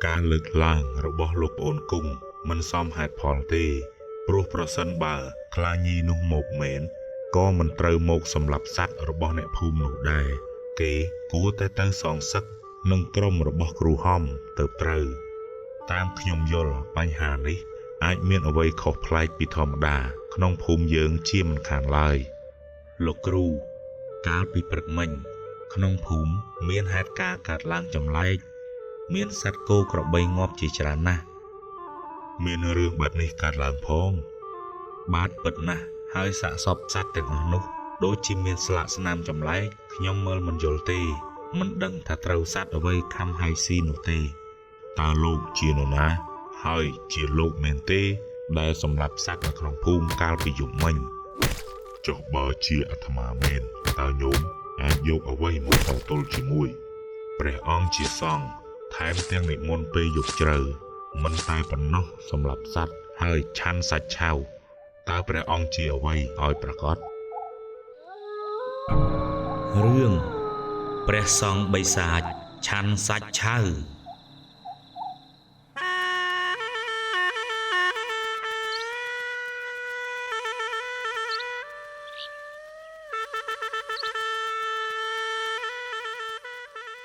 ការលើកឡើងរបស់លោកប្អូនគង់មិនសមហេតុផលទេព្រោះប្រសិនបើខ្លាញីនោះមកមែនក៏មិនត្រូវមកសម្លាប់សត្វរបស់អ្នកភូមិនោះដែរគេគួរតែទៅសងសឹកនឹងក្រុមរបស់គ្រូហំទៅត្រូវតាមខ្ញុំយល់បញ្ហានេះអាចមានអ្វីខុសប្លែកពីធម្មតាក្នុងភូមិយើងជាមិនខានឡើយលោកគ្រូកាលពីព្រឹកមិញក្នុងភូមិមានហេតុការណ៍កើតឡើងចម្លែកមានសត្វគោក្របីងាប់ជាច្រើនណាស់មានរឿងបែបនេះកើតឡើងផងបាទពិតណាស់ហើយសាកសពសត្វទាំងអស់នោះដូចជាមានស្លាកស្នាមចម្លែកខ្ញុំមើលមិនយល់ទេមិនដឹងថាត្រូវសត្វអ្វីខំហើយស៊ីនោះទេតើលោកជានរណាហើយជាលោកមែនទេដែលសម្លាប់សត្វនៅក្នុងភូមិកាលពីយប់មិញចុះបើជាអាត្មាមែនតើញោមអាចយកអ្វីមកតទល់ជាមួយព្រះអង្គជាសង្ឃថែមទាំងនិមន្តពេលយប់ជ្រៅមិនតែប៉ុណ្ណោះសម្រាប់សត្វហើយឆាន់សាច់ឆៅតើព្រះអង្គជាអ្វីឲ្យប្រកាសរឿងព្រះសង្ឃបិសាចឆាន់សាច់ឆៅ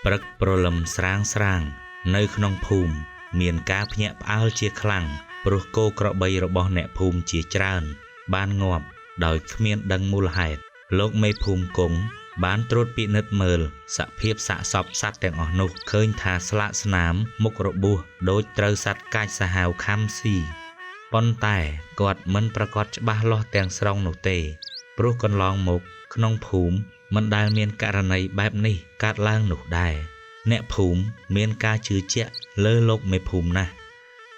ព្រឹកព្រលឹមស្រាងនៅក្នុងភូមិមានការភ្ញាក់ផ្អើលជាខ្លាំងព្រោះគោក្របីរបស់អ្នកភូមិជាច្រើនបានងាប់ដោយគ្មានដឹងមូលហេតុលោកមេភូមិគង់បានត្រួតពិនិត្យមើលសភាពសាកសពសត្វទាំងអស់នោះឃើញថាស្លាកស្នាមមុខរបួសដូចត្រូវសត្វកាចសាហាវខាំស៊ីប៉ុន្តែគាត់មិនប្រកាសច្បាស់លាស់ទាំងស្រុងនោះទេព្រោះកន្លងមកក្នុងភូមិមិនដែលមានករណីបែបនេះកើតឡើងនោះដែរអ្នកភូមិមានការជឿជាក់លើលោកមេភូមិណាស់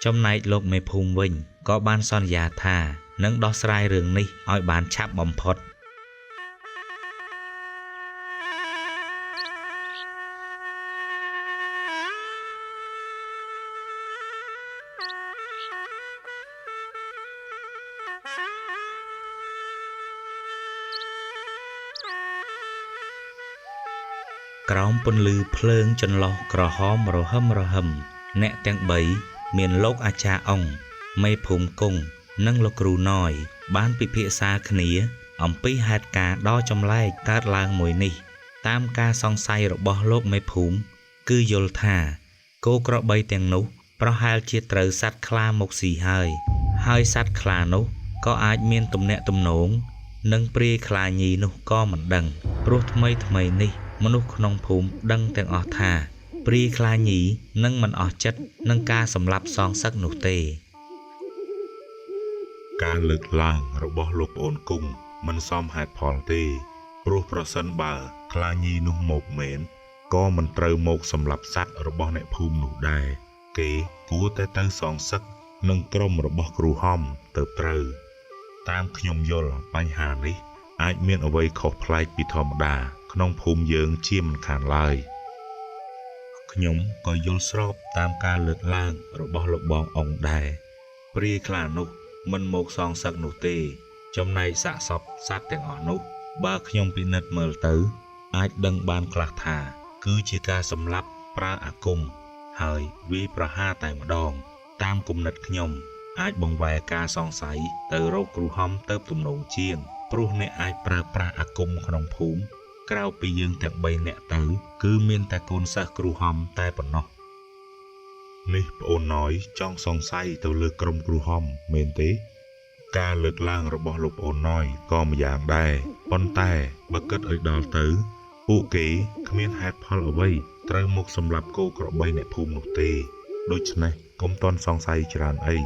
ចំណែកលោកមេភូមិវិញក៏បានសន្យាថានឹងដោះស្រាយរឿងនេះឲ្យបានឆាប់បំផុតក្រោមពន្លឺភ្លើងចន្លុះក្រហមរហឹមអ្នកទាំង3មានលោកអាចារ្យអង្គមេភូមិគង់និងលោកគ្រូណយបានពិភាក្សាគ្នាអំពីហេតុការណ៍ដ៏ចម្លែកកើតឡើងមួយនេះតាមការសង្ស័យរបស់លោកមេភូមិគឺយល់ថាគោក្របីទាំងនោះប្រហែលជាត្រូវសត្វខ្លាមកស៊ីហើយសត្វខ្លានោះក៏អាចមានទំនាក់ទំនងនឹងព្រាយខ្លាញីនោះក៏មិនដឹងព្រោះថ្មីនេះមនុស្សក្នុងភូមិដឹងទាំងអស់ថាព្រាយខ្លាញីនឹងមិនអស់ចិត្តនឹងការសម្លាប់សងសឹកនោះទេការលើកឡើងរបស់លោកប្អូនគង់មិនសមហេតុផលទេព្រោះប្រសិនបើខ្លាញីនោះមកមែនក៏មិនត្រូវមកសម្លាប់សត្វរបស់អ្នកភូមិនោះដែរគេគួរតែទៅសងសឹកនឹងក្រុមរបស់គ្រូហំទៅត្រូវតាមខ្ញុំយល់បញ្ហានេះអាចមានអ្វីខុសប្លែកពីធម្មតាក្នុងភូមិយើងជាមិនខានឡើយខ្ញុំក៏យល់ស្របតាមការលើកឡើងរបស់លោកបងអង្គដែរព្រាយខ្លានោះមិនមកសងសឹកនោះទេចំណែកសាកសពសត្វទាំងអស់នោះបើខ្ញុំពិនិត្យមើលទៅអាចដឹងបានខ្លះថាគឺជាការសម្លាប់ប្រើអាគមហើយវាប្រហារតែម្ដងតាមគំនិតខ្ញុំអាចបង្វែរការសង្ស័យទៅរកគ្រូហំទៅទំនងជាងព្រោះអ្នកអាចប្រើប្រាស់អាគមក្នុងភូមិក្រៅពីយើងទាំង3នាក់ទៅគឺមានតែកូនសិស្សគ្រូហំតែប៉ុណ្ណោះនេះប្អូនណយចង់សង្ស័យទៅលើក្រុមគ្រូហំមែនទេការលើកឡើងរបស់លោកប្អូនណយក៏ម្យ៉ាងដែរប៉ុន្តែបើគិតឲ្យដល់ទៅពួកគេគ្មានហេតុផលអ្វីត្រូវមកសម្លាប់គោក្របីអ្នកភូមិនោះទេដូច្នេះកុំតន់សង្ស័យច្រើនអី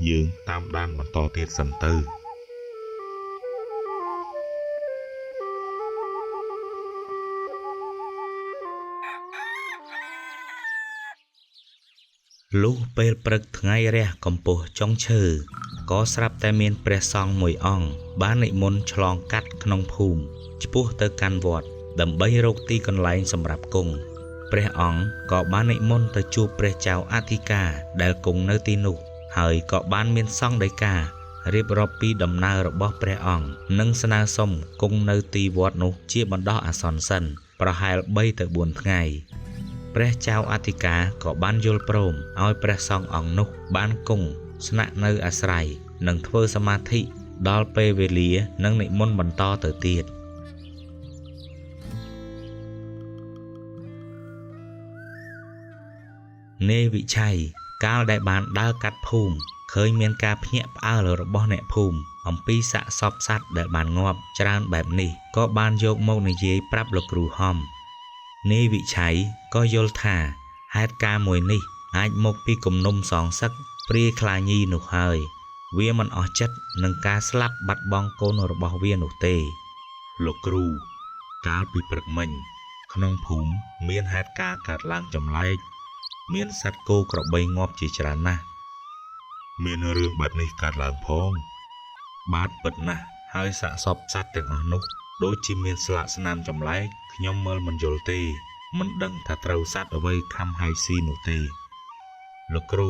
យើងតាមដានបន្តទៀតសិនទៅលុះពេលព្រឹកថ្ងៃរះកំពស់ចុងឈើក៏ស្រាប់តែមានព្រះសង្ឃមួយអង្គបាននិមន្តឆ្លងកាត់ក្នុងភូមិឆ្ពោះទៅកាន់វត្តដើម្បីរកទីកន្លែងសម្រាប់គង់ព្រះអង្គក៏បាននិមន្តទៅជួបព្រះចៅអធិការដែលគង់នៅទីនោះហើយក៏បានមានសង្ឃដីការៀបរាប់ពីដំណើររបស់ព្រះអង្គនិងស្នើសុំគង់នៅទីវត្តនោះជាបណ្ដោះអាសន្នសិនប្រហែល3 ទៅ 4 ថ្ងៃ ព្រះចៅអធិការក៏បានយល់ព្រមឲ្យព្រះសង្ឃអង្គនោះបានគង់ស្នាក់នៅអាស្រ័យនិងធ្វើសមាធិដល់ពេលវេលានិងនិមន្តបន្តទៅទៀតនេវិឆ័យកាលដែលបានដើរកាត់ភូមិឃើញមានការភ្ញាក់ផ្អើលរបស់អ្នកភូមិអំពីសាកសពសត្វដែលបានងាប់ច្រើនបែបនេះក៏បានយកមកនិយាយប្រាប់លោកគ្រូហំនេវិឆ័យក៏យល់ថាហេតុការណ៍មួយនេះអាចមកពីគំនុំសងសឹកព្រាយខ្លាញីនោះហើយវាមិនអស់ចិត្តនឹងការស្លាប់បាត់បង់កូនរបស់វានោះទេលោកគ្រូកាលពីព្រឹកមិញក្នុងភូមិមានហេតុការណ៍កើតឡើងចម្លែកមានសត្វគោក្របីងាប់ជាច្រើនណាស់មានរឿងបែបនេះកើតឡើងផង បាទពិតណាស់ហើយសាកសពសត្វទាំងអស់នោះដូចជាមានស្លាកស្នាមចម្លែកខ្ញុំមើលមិនយល់ទេមិនដឹងថាត្រូវសត្វអ្វីខំហើយស៊ីនោះទេលោកគ្រូ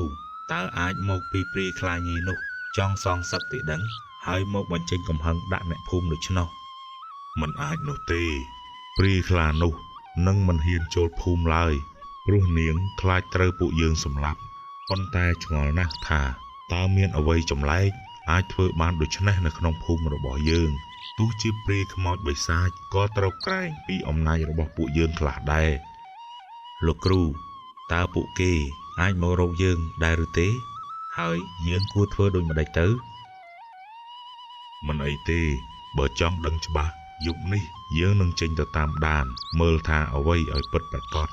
តើអាចមកពីព្រាយខ្លាញីនោះចង់សងសឹកទេដឹងហើយមកបញ្ចេញកំហឹងដាក់អ្នកភូមិដូច្នោះមិនអាចនោះទេព្រាយខ្លានោះនឹងមិនហ៊ានចូលភូមិឡើយព្រោះនាងខ្លាចត្រូវពួកយើងសម្លាប់ប៉ុន្តែឆ្ងល់ណាស់ថាតើមានអ្វីចម្លែកអាចធ្វើបានដូច្នេះនៅក្នុងភូមិរបស់យើងទោះជាព្រាយខ្មោចបិសាចក៏ត្រូវក្រែងពីអំណាចរបស់ពួកយើងខ្លះដែរលោកគ្រូតើពួកគេអាចមករកយើងដែរឬទេហើយយើងគួរធ្វើដូចម្តេចទៅមិនអីទេបើចង់ដឹងច្បាស់យប់នេះយើងនឹងចេញទៅតាមដានមើលថាអ្វីឲ្យពិតប្រាកដ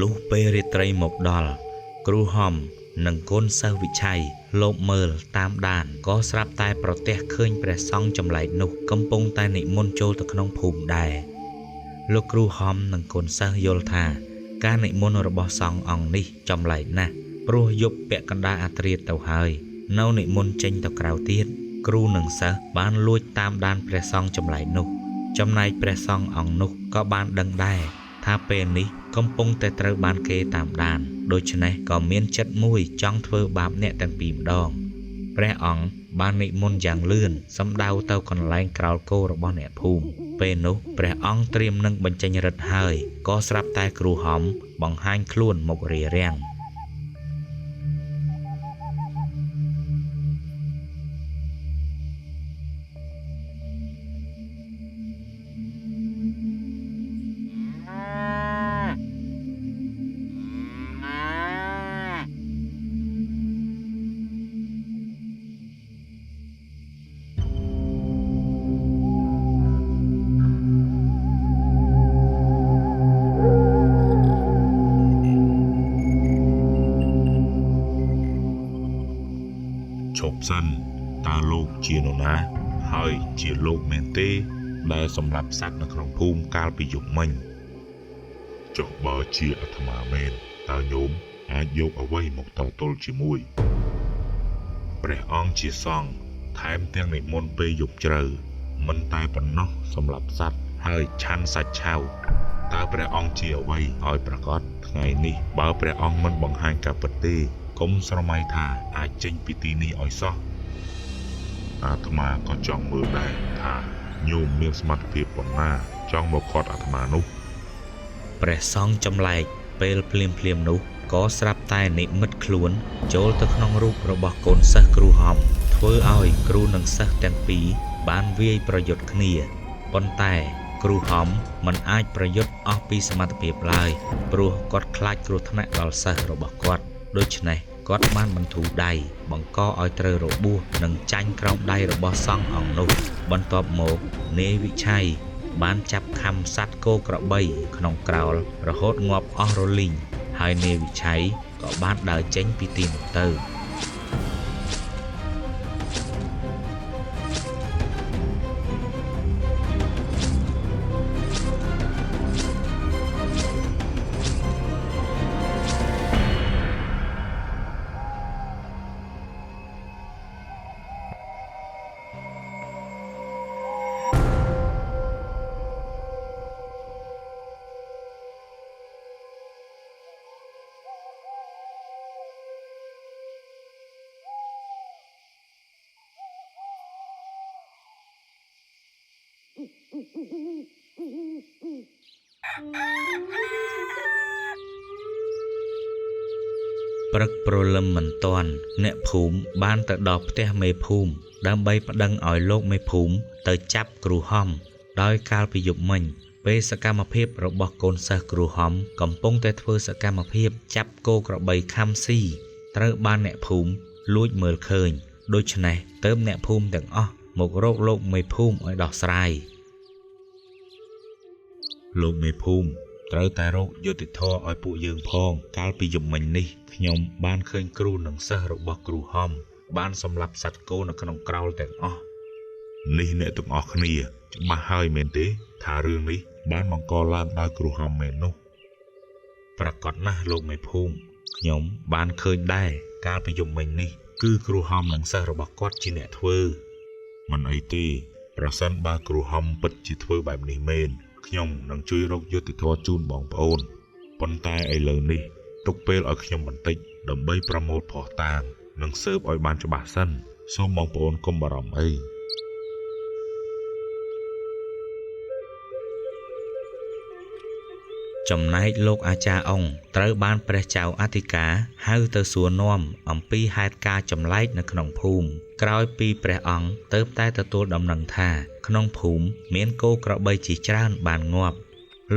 លុះពេលរាត្រីមកដល់គ្រូហំនិងកូនសិស្សវិឆ័យលបមើលតាមដានក៏ស្រាប់តែប្រទះឃើញព្រះសង្ឃចម្លែកនោះកំពុងតែនិមន្តចូលទៅក្នុងភូមិដែរលោកគ្រូហំនិងកូនសិស្សយល់ថាការនិមន្តរបស់សង្ឃអង្គនេះចម្លែកណាស់ព្រោះយប់ពាក់កណ្ដាលអាធ្រាត្រទៅហើយនៅនិមន្តចេញទៅក្រៅទៀតគ្រូនិងសិស្សបានលួចតាមដានព្រះសង្ឃចម្លែកនោះចំណែកព្រះសង្ឃអង្គនោះក៏បានដឹងដែរថាពេលនេះកំពុងតែត្រូវបានគេតាមដានដូច្នេះក៏មានចិត្តមួយចង់ធ្វើបាបអ្នកទាំងពីរម្ដងព្រះអង្គបាននិមន្តយ៉ាងលឿនសម្ដៅទៅកន្លែងក្រោលគោរបស់អ្នកភូមិពេលនោះព្រះអង្គត្រៀមនឹងបញ្ចេញឫទ្ធិហើយក៏ស្រាប់តែគ្រូហំបង្ហាញខ្លួនមករារាំងឈប់សិនតើលោកជានរណាហើយជាលោកមែនទេដែលសម្លាប់សត្វនៅក្នុងភូមិកាលពីយប់មិញចុះបើជាអាត្មាមែនតើញោមអាចយកអ្វីមកតទល់ជាមួយព្រះអង្គជាសង្ឃថែមទាំងនិមន្តពេលយប់ជ្រៅមិនតែប៉ុណ្ណោះសម្លាប់សត្វហើយឆាន់សាច់ឆៅតើព្រះអង្គជាអ្វីឲ្យប្រកាសថ្ងៃនេះបើព្រះអង្គមិនបង្ហាញការពិតទេកុំស្រមៃថាអាចចេញពីទីនេះឲ្យសោះអាត្មាក៏ចង់មើលដែរថាញោមមានសមត្ថភាពប៉ុណ្ណាចង់មកខាត់អាត្មានោះព្រះសង្ឃចម្លែកពេលភ្លាមនោះក៏ស្រាប់តែនិមិត្តខ្លួនចូលទៅក្នុងរូបរបស់កូនសិស្សគ្រូហំធ្វើឲ្យគ្រូនិងសិស្សទាំងពីរបានវាយប្រយុទ្ធគ្នាប៉ុន្តែគ្រូហំមិនអាចប្រយុទ្ធអស់ពីសមត្ថភាពឡើយព្រោះគាត់ខ្លាចគ្រោះថ្នាក់ដល់សិស្សរបស់គាត់ដូច្នេះគាត់បានបន្ធូរដៃបង្កឲ្យត្រូវរបួសនិងចាញ់ក្រោមដៃរបស់សង្ឃអង្គនោះបន្ទាប់មកនេវិឆ័យបានចាប់ខំសត្វគោក្របីក្នុងក្រោលរហូតងាប់អស់រលីងហើយនេវិឆ័យក៏បានដើរចេញពីទីនោះទៅ ព្រឹកព្រលឹមមិនទាន់អ្នកភូមិបានទៅដល់ផ្ទះមេភូមិដើម្បីប្តឹងឲ្យលោកមេភូមិទៅចាប់គ្រូហំដោយកាលពីយប់មិញពេលសកម្មភាពរបស់កូនសិស្សគ្រូហំកំពុងតែធ្វើសកម្មភាពចាប់គោក្របីខំស៊ីត្រូវបានអ្នកភូមិលួចមើលឃើញដូច្នេះទើបអ្នកភូមិទាំងអស់មករកលោកមេភូមិឲ្យដោះស្រាយលោកមេភូមិត្រូវតែរកយុត្តិធម៌ឲ្យពួកយើងផងកាលពីយប់មិញនេះខ្ញុំបានឃើញគ្រូនិងសិស្សរបស់គ្រូហំបានសម្លាប់សត្វគោនៅក្នុងក្រោលទាំងអស់នេះអ្នកទាំងអស់គ្នាច្បាស់ហើយមែនទេថារឿងនេះបានបង្កឡើងដោយគ្រូហំមែននោះប្រកាសណាស់លោកមេភូមិខ្ញុំបានឃើញដែរកាលពីយប់មិញនេះគឺគ្រូហំនិងសិស្សរបស់គាត់ជាអ្នកធ្វើមិនអីទេប្រសិនបើគ្រូហំពិតជាធ្វើបែបនេះមែនខ្ញុំនឹងជួយរកយុត្តិធម៌ជូនបងប្អូនប៉ុន្តែឥឡូវនេះទុកពេលឲ្យខ្ញុំបន្តិចដើម្បីប្រមូលភស្តុតាងនិងស៊ើបឲ្យបានច្បាស់សិនសូមបងប្អូនកុំបារម្ភអីចំណែកលោកអាចារ្យអង្គត្រូវបានព្រះចៅអធិការហៅទៅសួរនាំអំពីហេតុការណ៍ចម្លែកនៅក្នុងភូមិក្រោយពីព្រះអង្គទើបតែទទួលដំណឹងថាក្នុងភូមិមានគោក្របីជាច្រើនបានងាប់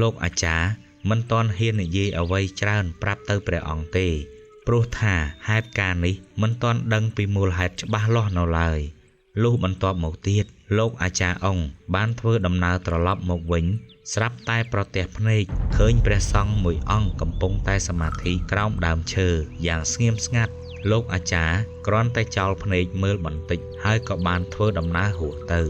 លោកអាចារ្យមិនទាន់ហ៊ាននិយាយអ្វីច្រើនប្រាប់ទៅព្រះអង្គទេព្រោះថាហេតុការណ៍នេះមិនទាន់ដឹងពីមូលហេតុច្បាស់លាស់នៅឡើយលុះបន្ទាប់មកទៀតលោកអាចារ្យអង្គបានធ្វើដំណើរត្រឡប់មកវិញស្រាប់តែប្រទះភ្នែកឃើញព្រះសង្ឃមួយអង្គកំពុងតែសមាធិក្រោមដើមឈើយ៉ាងស្ងៀមស្ងាត់លោកអាចារ្យគ្រាន់តែចោលភ្នែកមើលបន្តិចហើយក៏បានធ្វើដំណើរហួសទៅ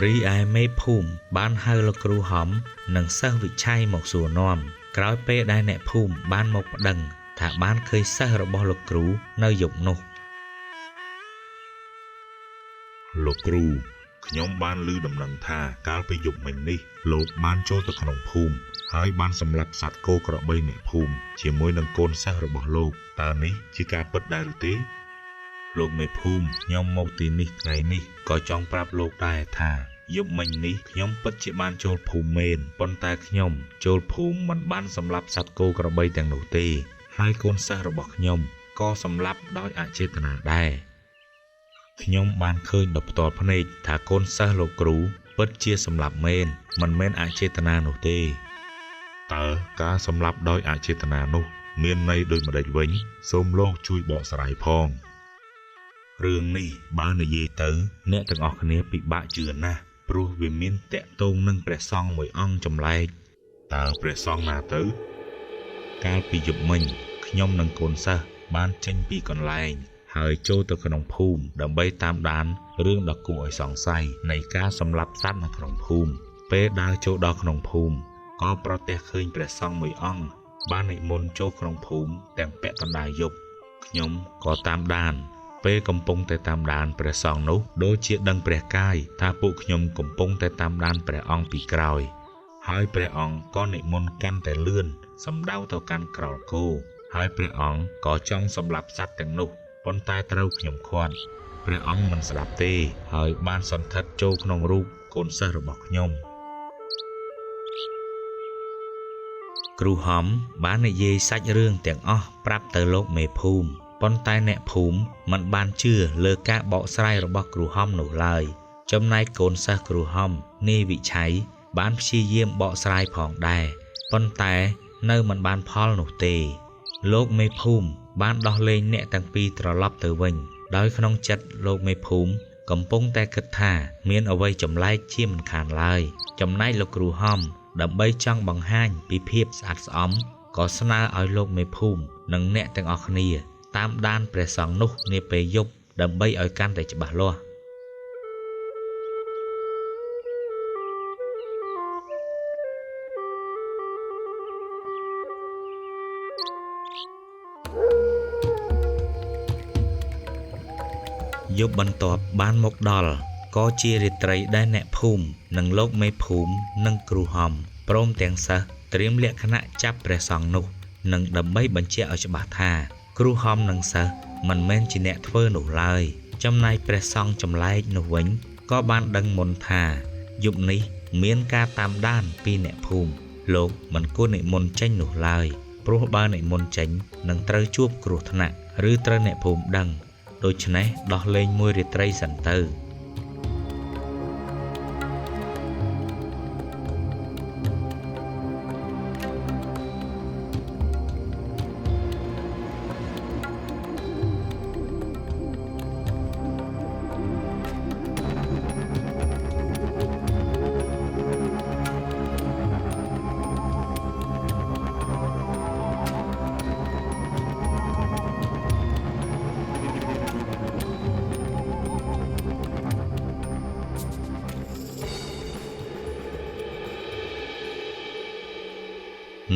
រីឯមេភូមិបានហៅលោកគ្រូហំនិងសិស្សវិឆ័យមកសួរនាំក្រោយពេលដែលអ្នកភូមិបានមកប្តឹងថាបានឃើញសិស្សរបស់លោកគ្រូនៅយប់នោះលោកគ្រូខ្ញុំបានឮដំណឹងថាកាលពីយប់មិញនេះលោកបានចូលទៅក្នុងភូមិហើយបានសម្លាប់សត្វគោក្របីអ្នកភូមិជាមួយនឹងកូនសិស្សរបស់លោកតើនេះជាការពិតដែរឬទេលោកមេភូមិខ្ញុំមកទីនេះថ្ងៃនេះក៏ចង់ប្រាប់លោកដែរថាយប់មិញនេះខ្ញុំពិតជាបានចូលភូមិមែនប៉ុន្តែខ្ញុំចូលភូមិមិនបានសម្លាប់សត្វគោក្របីទាំងនោះទេហើយកូនសិស្សរបស់ខ្ញុំក៏សម្លាប់ដោយអចេតនាដែរខ្ញុំបានឃើញដល់ផ្ទាល់ភ្នែកថាកូនសិស្សលោកគ្រូពិតជាសម្លាប់មែនមិនមែនអចេតនានោះទេតើការសម្លាប់ដោយអចេតនានោះមានន័យដូចម្តេចវិញសូមលោកជួយបកស្រាយផងរឿងនេះបើនិយាយទៅអ្នកទាំងអស់គ្នាពិបាកជឿណាស់ព្រោះវាមានតាក់ទងនឹងព្រះសង្ឃមួយអង្គចម្លែកតើព្រះសង្ឃណាទៅកាលពីយប់មិញខ្ញុំនិងកូនសិស្សបានចេញពីកន្លែងហើយចូលទៅក្នុងភូមិដើម្បីតាមដានរឿងដ៏គួរឲ្យសង្ស័យនៃការសម្លាប់សត្វនៅក្នុងភូមិពេលដើរចូលដល់ក្នុងភូមិក៏ប្រទះឃើញព្រះសង្ឃមួយអង្គបាននិមន្តចូលក្នុងភូមិទាំងពាក់កណ្ដាលយប់ខ្ញុំក៏តាមដានពេលកំពុងតែតាមដានព្រះសង្ឃនោះដូចជាដឹងព្រះកាយថាពួកខ្ញុំកំពុងតែតាមដានព្រះអង្គពីក្រោយហើយព្រះអង្គក៏និមន្តកាន់តែលឿនសម្ដៅទៅកាន់ក្រោលគោហើយព្រះអង្គក៏ចង់សម្លាប់សត្វទាំងនោះប៉ុន្តែត្រូវខ្ញុំឃាត់ព្រះអង្គមិនស្ដាប់ទេហើយបានសន្ធិដ្ឋចូលក្នុងរូបកូនសិស្សរបស់ខ្ញុំគ្រូហំបាននិយាយសាច់រឿងទាំងអស់ប្រាប់ទៅលោកមេភូមិប៉ុន្តែអ្នកភូមិមិនបានជឿលើការបកស្រាយរបស់គ្រូហំនោះឡើយចំណែកកូនសិស្សគ្រូហំនាយវិឆ័យបានព្យាយាមបកស្រាយផងដែរប៉ុន្តែនៅមិនបានផលនោះទេលោកមេភូមិបានដោះលែងអ្នកទាំងពីរត្រឡប់ទៅវិញដោយក្នុងចិត្តលោកមេភូមិកំពុងតែគិតថាមានអ្វីចម្លែកជាមិនខានឡើយចំណែកលោកគ្រូហំដើម្បីចង់បង្ហាញពីភាពស្អាតស្អំក៏ស្នើឲ្យលោកមេភូមិនិងអ្នកទាំងអស់គ្នាតាមដានព្រះសង្ឃនោះនាពេលយប់ដើម្បីឲ្យកាន់តែច្បាស់លាស់ យប់បន្ទាប់បានមកដល់ក៏ជារាត្រីដែលអ្នកភូមិនិងលោកមេភូមិនិងគ្រូហំព្រមទាំងសិស្សត្រៀមលក្ខណៈចាប់ព្រះសង្ឃនោះនិងដើម្បីបញ្ជាក់ឲ្យច្បាស់ថាគ្រូហំនិងសិស្សមិនមែនជាអ្នកធ្វើនោះឡើយចំណែកព្រះសង្ឃចម្លែកនោះវិញក៏បានដឹងមុនថាយប់នេះមានការតាមដានពីអ្នកភូមិលោកមិនគួរនិមន្តចេញនោះឡើយព្រោះបើនិមន្តចេញនឹងត្រូវជួបគ្រោះថ្នាក់ឬត្រូវអ្នកភូមិដឹងដូច្នេះដោះលែងមួយរាត្រីសិនទៅ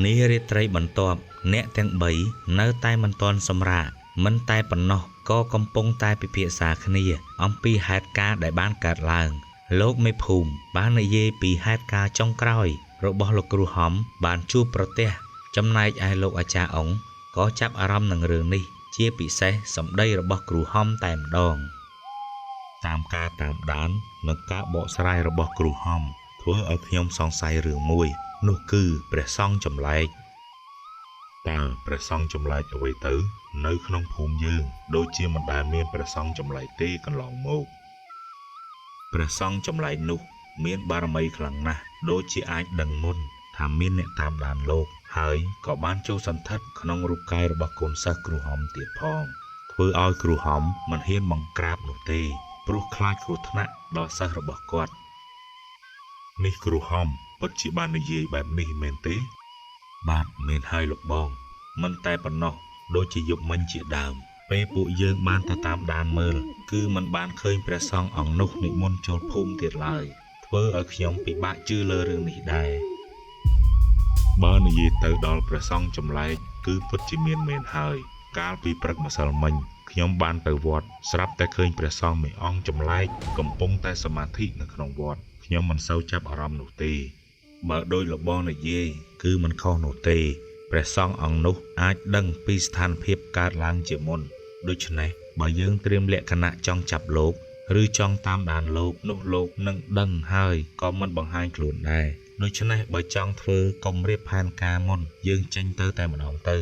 នេះរាត្រីបន្ទាប់អ្នកទាំង3នៅតែមិនទាន់សម្រាកមិនតែប៉ុណ្ណោះក៏កំពុងតែពិភាក្សាគ្នាអំពីហេតុការណ៍ដែលបានកើតឡើងលោកមេភូមិបាននិយាយពីហេតុការណ៍ចុងក្រោយរបស់លោកគ្រូហំបានជួបប្រទះចំណែកឯលោកអាចារ្យអង្គក៏ចាប់អារម្មណ៍នឹងរឿងនេះជាពិសេសសម្ដីរបស់គ្រូហំតែម្ដងតាមការតាមដាននិងការបកស្រាយរបស់គ្រូហំធ្វើឲ្យខ្ញុំសង្ស័យរឿងមួយនោះគឺព្រះសង្ឃចម្លែកតើព្រះសង្ឃចម្លែកអ្វីទៅនៅក្នុងភូមិយើងដូចជាមិនដែលមានព្រះសង្ឃចម្លែកទេកន្លងមកព្រះសង្ឃចម្លែកនោះមានបារមីខ្លាំងណាស់ដូចជាអាចដឹងមុនថាមានអ្នកតាមដានលោកហើយក៏បានចូលសន្ធិដ្ឋក្នុងរូបកាយរបស់កូនសិស្សគ្រូហំទៀតផងធ្វើឲ្យគ្រូហំមិនហ៊ានបង្ក្រាបនោះទេព្រោះខ្លាចគ្រោះថ្នាក់ដល់សិស្សរបស់គាត់នេះគ្រូហំពិតជាបាននិយាយបែបនេះមែនទេបាទមែនហើយលោកបងមិនតែប៉ុណ្ណោះដូចជាយប់មិញជាដើមពេលពួកយើងបានទៅតាមដានមើលគឺមិនបានឃើញព្រះសង្ឃអង្គនោះនិមន្តចូលភូមិទៀតឡើយធ្វើឲ្យខ្ញុំពិបាកជឿលើរឿងនេះដែរបើនិយាយទៅដល់ព្រះសង្ឃចម្លែកគឺពិតជាមានមែនហើយកាលពីព្រឹកម្សិលមិញខ្ញុំបានទៅវត្តស្រាប់តែឃើញព្រះសង្ឃមួយអង្គចម្លែកកំពុងតែសមាធិនៅក្នុងវត្តខ្ញុំមិនសូវចាប់អារម្មណ៍នោះទេបើដោយលោកបងនិយាយគឺមិនខុសនោះទេព្រះសង្ឃអង្គនោះអាចដឹងពីស្ថានភាពកើតឡើងជាមុនដូច្នេះបើយើងត្រៀមលក្ខណៈចង់ចាប់លោកឬចង់តាមដានលោកនោះលោកនឹងដឹងហើយក៏មិនបង្ហាញខ្លួនដែរដូច្នេះបើចង់ធ្វើកុំរៀបផែនការមុនយើងចេញទៅតែម្ដងទៅ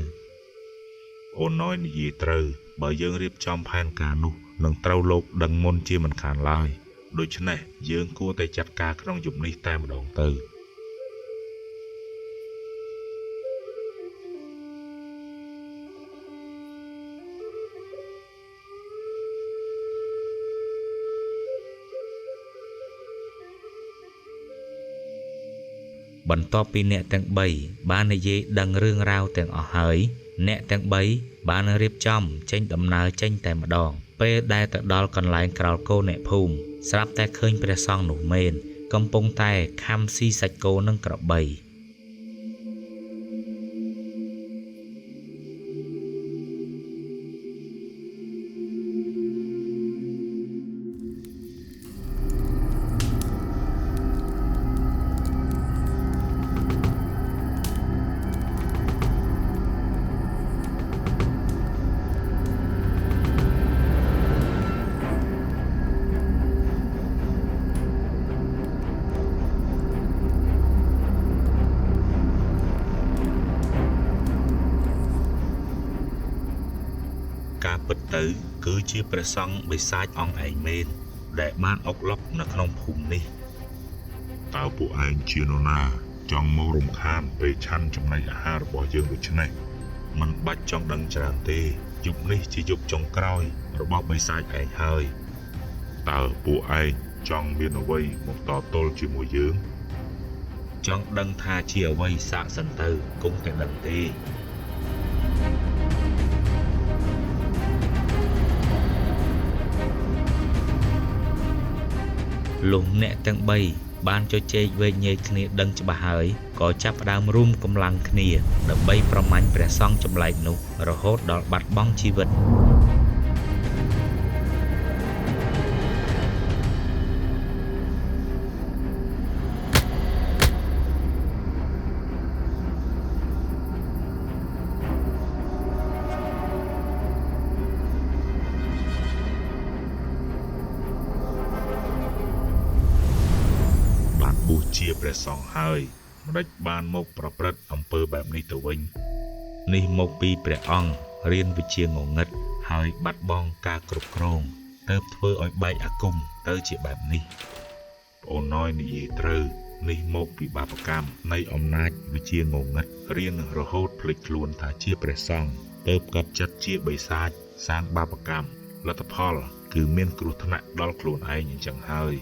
អូនណយនិយាយត្រូវបើយើងរៀបចំផែនការនោះនឹងត្រូវលោកដឹងមុនជាមិនខានឡើយដូច្នេះយើងគួរតែចាត់ការក្នុងយប់នេះតែម្ដងទៅបន្ទាប់ពីអ្នកទាំង3បាននិយាយដឹងរឿងរ៉ាវទាំងអស់ហើយអ្នកទាំង3បានរៀបចំចេញដំណើរចេញតែម្ដងពេលដែលទៅដល់កន្លែងក្រោលគោអ្នកភូមិស្រាប់តែឃើញព្រះសង្ឃនោះមែនកំពុងតែខំស៊ីសាច់គោនិងក្របីការពិតទៅគឺជាព្រះសង្ឃបិសាចអង្គឯងមែនដែលបានអុកឡុកនៅក្នុងភូមិនេះតើពួកឯងជានរណាចង់មករំខានពេលឆាន់ចំណីអាហាររបស់យើងដូច្នេះមិនបាច់ចង់ដឹងច្រើនទេយប់នេះជាយប់ចុងក្រោយរបស់បិសាចឯងហើយតើពួកឯងចង់មានអ្វីមកតទល់ជាមួយយើងចង់ដឹងថាជាអ្វីសាកសិនទៅគង់តែដឹងទេលុះអ្នកទាំង3បានជជែកវែកញែកគ្នាដឹងច្បាស់ហើយក៏ចាប់ផ្ដើមរួមកម្លាំងគ្នាដើម្បីប្រមាញ់ព្រះសង្ឃចម្លែកនោះរហូតដល់បាត់បង់ជីវិត ជាព្រះសង្ឃហើយម្ដេចបានមកប្រព្រឹត្តអំពើបែបនេះទៅវិញនេះមកពីព្រះអង្គរៀនវិជ្ជាងងឹតហើយបាត់បង់ការគ្រប់គ្រងទើបធ្វើឲ្យបែកអាគមទៅជាបែបនេះប្អូនน้อยនិយាយត្រូវនេះមកពីបាបកម្មនៃអំណាចវិជ្ជាងងឹតរៀនរហូតភ្លេចខ្លួនថាជាព្រះសង្ឃទើបកាត់ចិត្តជាបិសាចសាងបាបកម្មលទ្ធផលគឺមានគ្រោះថ្នាក់ដល់ខ្លួនឯងអញ្ចឹងហើយ